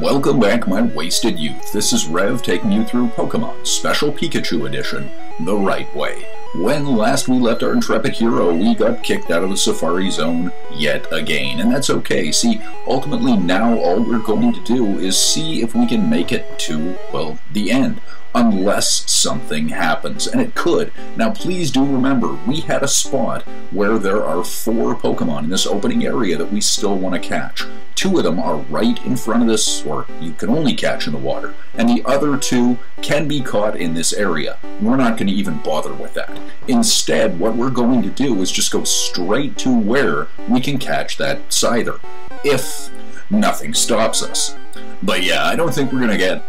Welcome back, my wasted youth. This is Rev taking you through Pokemon Special Pikachu Edition, the right way. When last we left our intrepid hero, we got kicked out of the Safari Zone yet again, and that's okay. See, ultimately now all we're going to do is see if we can make it to, well, the end. Unless something happens, and it could. Now please do remember, we had a spot where there are 4 Pokemon in this opening area that we still want to catch. 2 of them are right in front of this, or you can only catch in the water, and the other 2 can be caught in this area. We're not going to even bother with that. Instead, what we're going to do is just go straight to where we can catch that Scyther, if nothing stops us. But yeah, I don't think we're going to get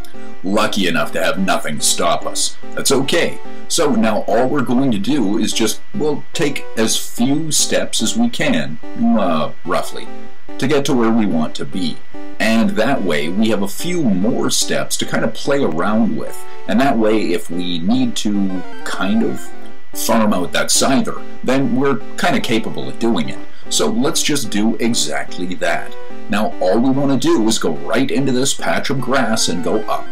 lucky enough to have nothing stop us. That's okay. So now all we're going to do is just, well, take as few steps as we can, roughly, to get to where we want to be. And that way we have a few more steps to kind of play around with. And that way if we need to kind of farm out that Scyther, then we're kind of capable of doing it. So let's just do exactly that. Now all we want to do is go right into this patch of grass and go up.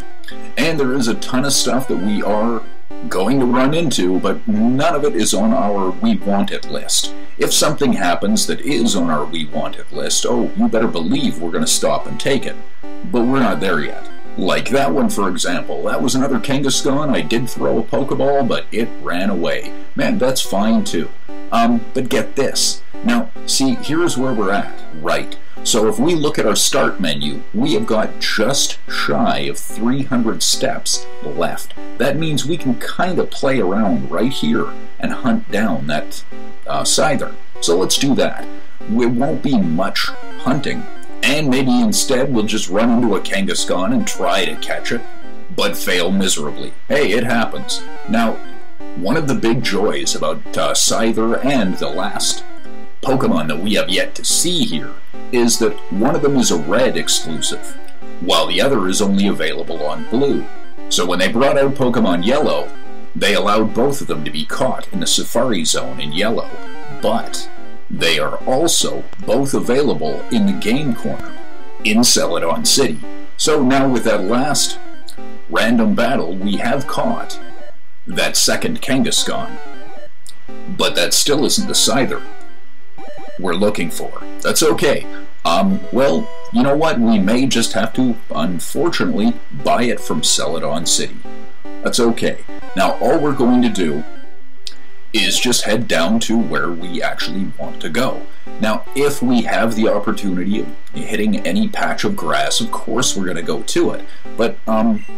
And there is a ton of stuff that we are going to run into, but none of it is on our We Want It list. If something happens that is on our We Want It list, oh, you better believe we're going to stop and take it. But we're not there yet. Like that one, for example. That was another Kangaskhan. I did throw a Pokeball, but it ran away. Man, that's fine too. But get this. Now, see, here's where we're at. Right. So if we look at our start menu, we have got just shy of 300 steps left. That means we can kind of play around right here and hunt down that Scyther. So let's do that. It won't be much hunting, and maybe instead we'll just run into a Kangaskhan and try to catch it, but fail miserably. Hey, it happens. Now, one of the big joys about Scyther and the last Pokemon that we have yet to see here is that one of them is a red exclusive, while the other is only available on blue. So when they brought out Pokemon Yellow, they allowed both of them to be caught in the Safari Zone in Yellow, but they are also both available in the Game Corner in Celadon City. So now with that last random battle, we have caught that second Kangaskhan, but that still isn't the Scyther we're looking for. That's okay. Well, you know what? We may just have to, unfortunately, buy it from Celadon City. That's okay. Now, all we're going to do is just head down to where we actually want to go. Now, if we have the opportunity of hitting any patch of grass, of course we're going to go to it. But,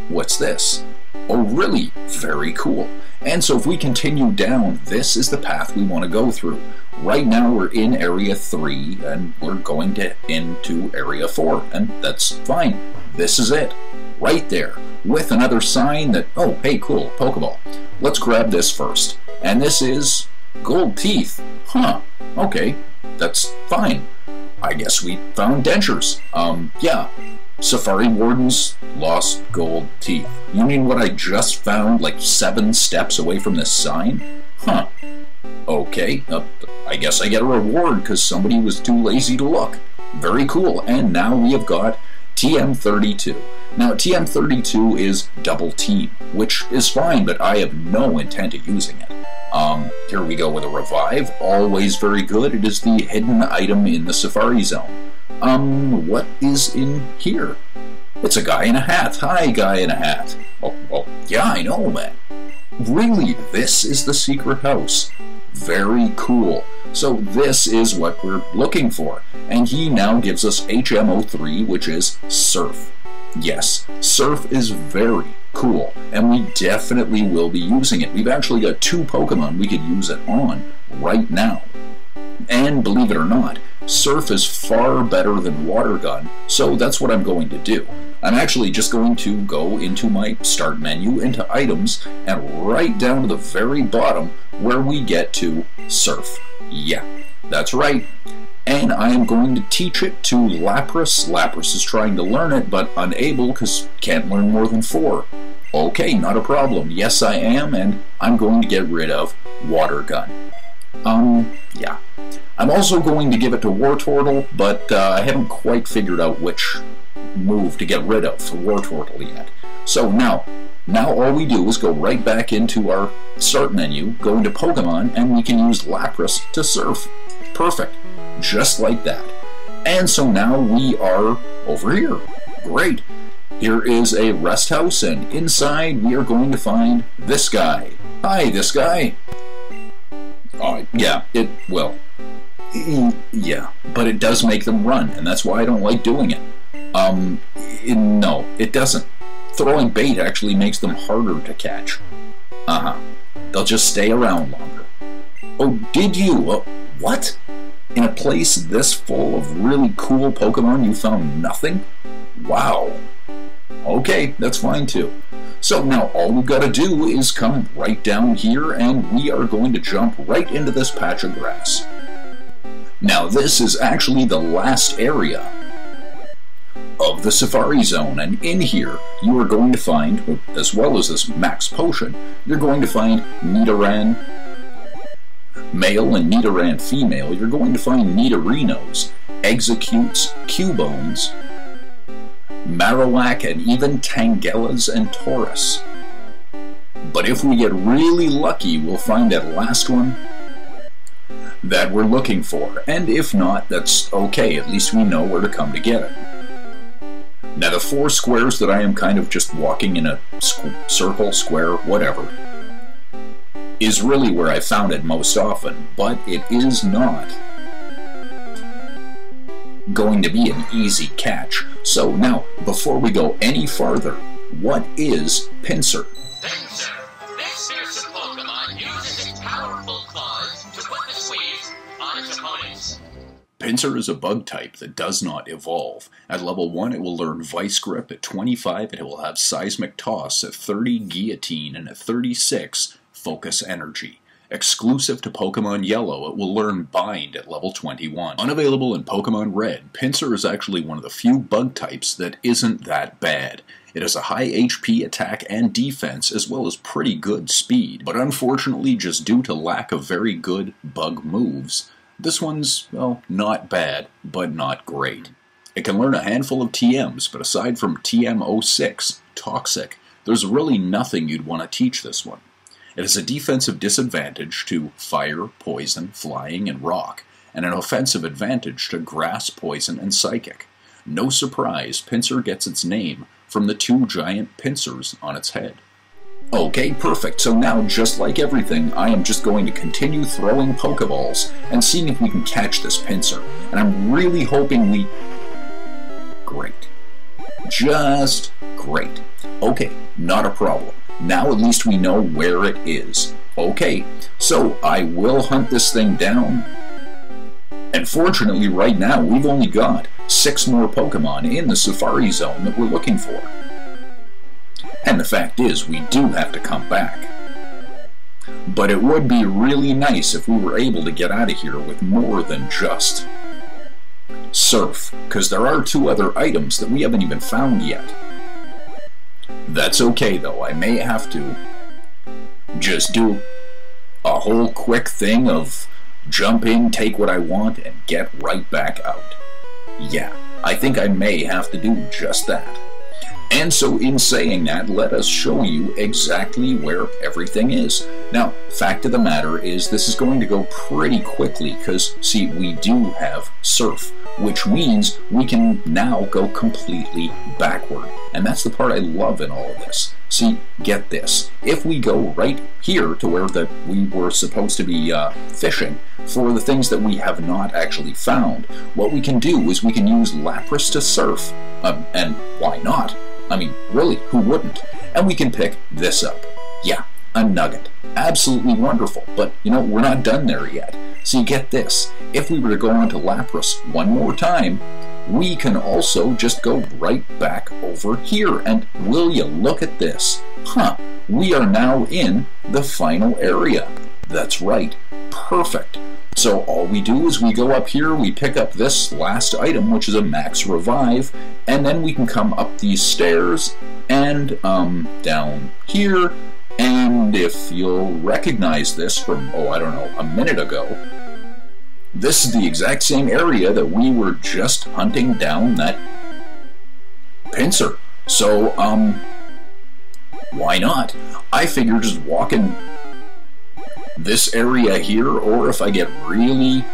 what's this? Oh, really? Very cool. And so if we continue down, this is the path we want to go through. Right now we're in Area 3, and we're going into Area 4, and that's fine. This is it. Right there. With another sign that, oh, hey, cool, Pokeball. Let's grab this first. And this is gold teeth. Huh. Okay. That's fine. I guess we found Dentures. Yeah. Safari Warden's lost gold teeth. You mean what I just found like 7 steps away from this sign? Huh. Okay, I guess I get a reward because somebody was too lazy to look. Very cool, and now we have got TM32. Now TM32 is double team, which is fine, but I have no intent of using it. Here we go with a revive, always very good. It is the hidden item in the Safari Zone. What is in here? It's a guy in a hat. Hi, guy in a hat. Oh, yeah, I know, man. Really, this is the secret house. Very cool. So this is what we're looking for. And he now gives us HMO3, which is Surf. Yes, Surf is very cool, and we definitely will be using it. We've actually got 2 Pokemon we could use it on right now. And believe it or not, Surf is far better than Water Gun, so that's what I'm going to do. I'm actually just going to go into my start menu, into items, and right down to the very bottom where we get to Surf. Yeah, that's right. And I am going to teach it to Lapras. Lapras is trying to learn it, but unable because can't learn more than 4. Okay, not a problem. Yes, I am, and I'm going to get rid of Water Gun. Yeah. I'm also going to give it to Wartortle, but I haven't quite figured out which move to get rid of for Wartortle yet. So now all we do is go right back into our start menu, go into Pokemon, and we can use Lapras to surf. Perfect. Just like that. And so now we are over here. Great. Here is a rest house, and inside we are going to find this guy. Hi, this guy. Yeah, yeah, but it does make them run, and that's why I don't like doing it. No, it doesn't. Throwing bait actually makes them harder to catch. They'll just stay around longer. Oh, did you? What? In a place this full of really cool Pokemon, you found nothing? Wow. Okay, that's fine too. So now all we've got to do is come right down here, and we are going to jump right into this patch of grass. Now this is actually the last area of the Safari Zone, and in here you are going to find, as well as this max potion, you're going to find Nidoran male and Nidoran female. You're going to find Nidorinos, Executes, Cubones, Marowak, and even Tangelas and Taurus. But if we get really lucky, we'll find that last one that we're looking for, and if not, that's okay. At least we know where to come to get it. Now the 4 squares that I am kind of just walking in a circle, square, whatever, is really where I found it most often, but it is not going to be an easy catch. So now, before we go any farther, what is Pinsir? Pinsir. This fearsome Pokemon uses its powerful claws to put the squeeze on its opponents. Pinsir is a bug type that does not evolve. At level 1 it will learn Vice Grip, at 25 it will have Seismic Toss, at 30 Guillotine, and at 36 Focus Energy. Exclusive to Pokemon Yellow, it will learn Bind at level 21. Unavailable in Pokemon Red, Pinsir is actually one of the few bug types that isn't that bad. It has a high HP, attack, and defense, as well as pretty good speed, but unfortunately, just due to lack of very good bug moves, this one's, well, not bad, but not great. It can learn a handful of TMs, but aside from TM06, Toxic, there's really nothing you'd want to teach this one. It has a defensive disadvantage to Fire, Poison, Flying, and Rock, and an offensive advantage to Grass, Poison, and Psychic. No surprise, Pinsir gets its name from the 2 giant pincers on its head. Okay, perfect. So now, just like everything, I am just going to continue throwing Pokeballs and seeing if we can catch this Pinsir. And I'm really hoping we... Great. Just great. Okay, not a problem. Now at least we know where it is. Okay, so I will hunt this thing down. And fortunately, right now, we've only got 6 more Pokemon in the Safari Zone that we're looking for. And the fact is, we do have to come back. But it would be really nice if we were able to get out of here with more than just Surf, because there are 2 other items that we haven't even found yet. That's okay though, I may have to just do a whole quick thing of jump in, take what I want, and get right back out. Yeah, I think I may have to do just that. And so in saying that, let us show you exactly where everything is. Now, fact of the matter is this is going to go pretty quickly because, see, we do have Surf, which means we can now go completely backward. And that's the part I love in all of this. See, get this. If we go right here to where we were supposed to be fishing for the things that we have not actually found, what we can do is we can use Lapras to surf. And why not? I mean, really, who wouldn't? And we can pick this up. Yeah, a nugget. Absolutely wonderful. But, you know, we're not done there yet. So you get this. If we were to go on to Lapras one more time, we can also just go right back over here. And will you look at this? Huh, we are now in the final area. That's right. Perfect. So all we do is we go up here, we pick up this last item, which is a max revive, and then we can come up these stairs and down here. And if you'll recognize this from, oh, I don't know, a minute ago, this is the exact same area that we were just hunting down that pincer. So, why not? I figure just walking this area here, or if I get really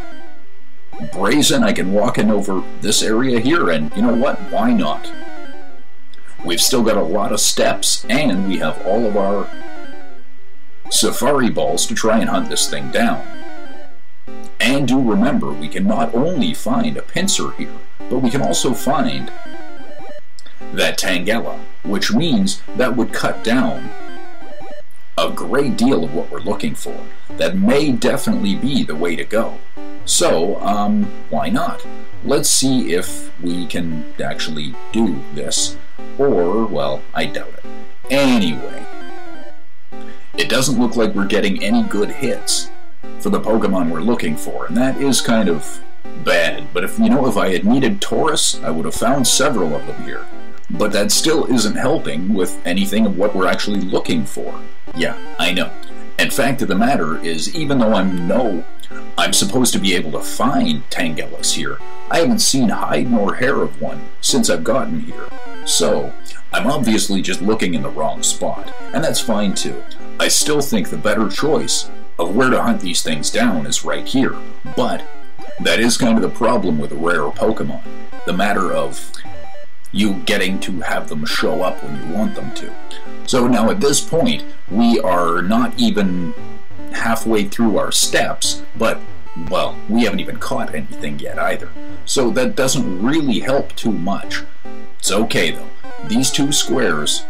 brazen, I can walk in over this area here, and you know what? Why not? We've still got a lot of steps, and we have all of our safari balls to try and hunt this thing down. And do remember, we can not only find a pincer here, but we can also find that Tangela, which means that would cut down a great deal of what we're looking for. That may definitely be the way to go. So, why not? Let's see if we can actually do this. Or, well, I doubt it. Anyway, it doesn't look like we're getting any good hits for the Pokemon we're looking for, and that is kind of bad. But if I had needed Taurus, I would have found several of them here. But that still isn't helping with anything of what we're actually looking for. Yeah, I know. And fact of the matter is, even though I'm supposed to be able to find Tangelas here, I haven't seen hide nor hair of one since I've gotten here. So, I'm obviously just looking in the wrong spot, and that's fine too. I still think the better choice of where to hunt these things down is right here, but that is kind of the problem with a rare Pokemon. The matter of you getting to have them show up when you want them to. So now at this point, we are not even halfway through our steps, but, well, we haven't even caught anything yet either. So that doesn't really help too much. It's okay though. These two squares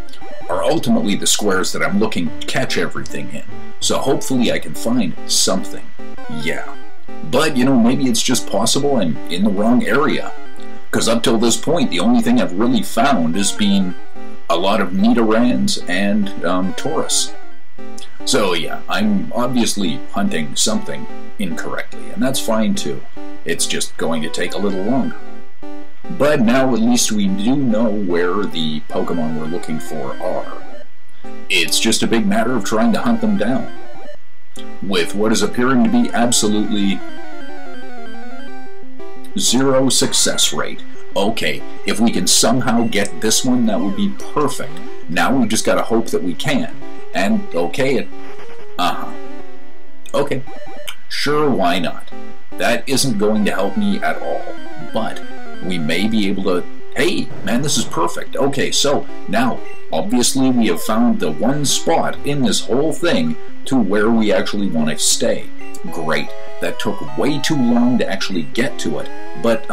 are ultimately the squares that I'm looking to catch everything in. So hopefully I can find something. Yeah. But, maybe it's just possible I'm in the wrong area. Because up till this point, the only thing I've really found has been a lot of Nidorans and Taurus. So yeah, I'm obviously hunting something incorrectly, and that's fine too. It's just going to take a little longer. But now at least we do know where the Pokemon we're looking for are. It's just a big matter of trying to hunt them down, with what is appearing to be absolutely zero success rate. Okay, if we can somehow get this one, that would be perfect. Now we've just got to hope that we can. And, okay, okay, sure, why not? That isn't going to help me at all, but we may be able to... Hey, man, this is perfect. Okay, so now, obviously we have found the one spot in this whole thing to where we actually want to stay. Great. That took way too long to actually get to it, but,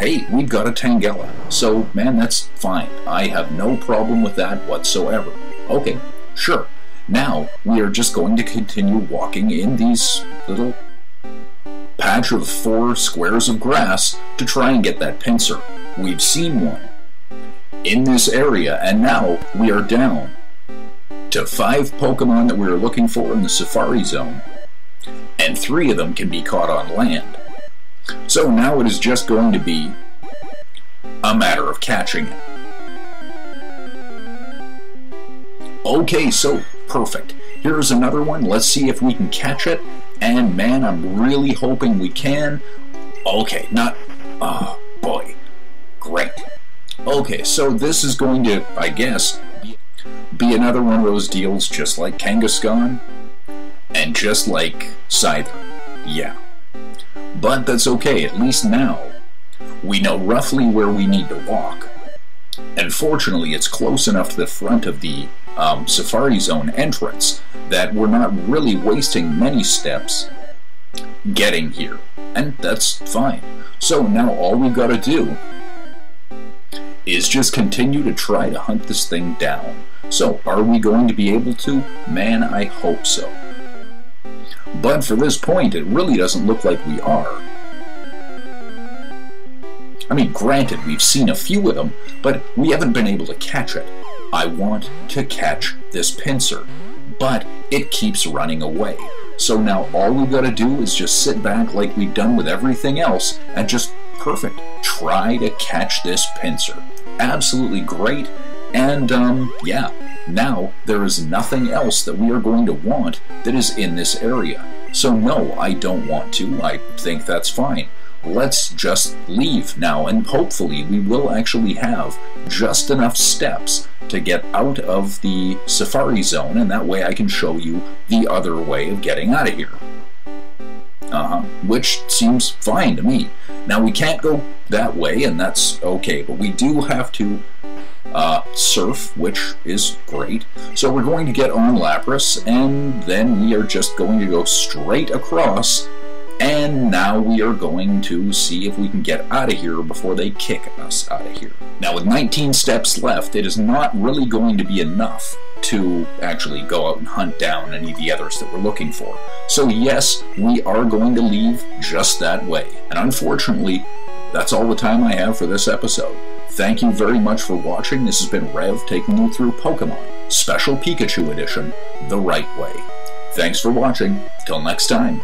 hey, we've got a Tangela, so, man, that's fine. I have no problem with that whatsoever. Okay, sure. Now, we are just going to continue walking in these little patch of 4 squares of grass to try and get that pincer. We've seen one in this area, and now we are down to 5 Pokemon that we are looking for in the Safari Zone, and 3 of them can be caught on land. So now it is just going to be a matter of catching it. Okay, so perfect. Here's another one. Let's see if we can catch it. And man, I'm really hoping we can. Okay, not... Oh, boy. Great. Okay, so this is going to, I guess, be another one of those deals just like Kangaskhan and just like Scyther. Yeah. But that's okay. At least now we know roughly where we need to walk. And fortunately, it's close enough to the front of the Safari Zone entrance that we're not really wasting many steps getting here. And that's fine. So now all we've got to do is just continue to try to hunt this thing down. So, are we going to be able to? Man, I hope so. But for this point, it really doesn't look like we are. I mean, granted, we've seen a few of them, but we haven't been able to catch it. I want to catch this pincer, but it keeps running away. So now all we've got to do is just sit back like we've done with everything else and just, perfect, try to catch this pincer. Absolutely great. And, yeah, now there is nothing else that we are going to want that is in this area. So no, I don't want to. I think that's fine. Let's just leave now, and hopefully we will actually have just enough steps to get out of the safari zone, and that way I can show you the other way of getting out of here. Which seems fine to me. Now, we can't go that way, and that's okay, but we do have to surf, which is great. So we're going to get on Lapras, and then we are just going to go straight across, and now we are going to see if we can get out of here before they kick us out of here. Now, with 19 steps left, it is not really going to be enough to actually go out and hunt down any of the others that we're looking for. So yes, we are going to leave just that way. And unfortunately, that's all the time I have for this episode. Thank you very much for watching. This has been Rev taking you through Pokemon Special Pikachu Edition the right way. Thanks for watching. Till next time.